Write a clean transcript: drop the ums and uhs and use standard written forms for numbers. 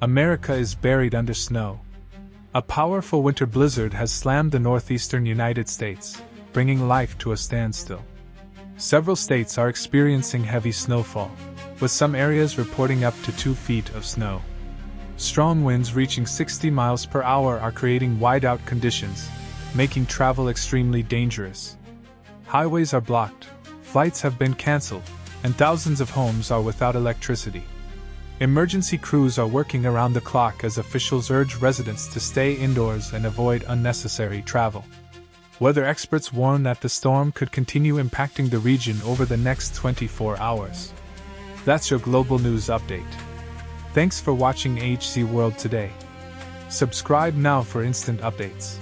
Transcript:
America is buried under snow. A powerful winter blizzard has slammed the northeastern United States, bringing life to a standstill. Several states are experiencing heavy snowfall, with some areas reporting up to 2 feet of snow. Strong winds reaching 60 miles per hour are creating whiteout conditions, making travel extremely dangerous. Highways are blocked, flights have been canceled, and thousands of homes are without electricity. Emergency crews are working around the clock as officials urge residents to stay indoors and avoid unnecessary travel. Weather experts warn that the storm could continue impacting the region over the next 24 hours. That's your global news update. Thanks for watching HC World Today. Subscribe now for instant updates.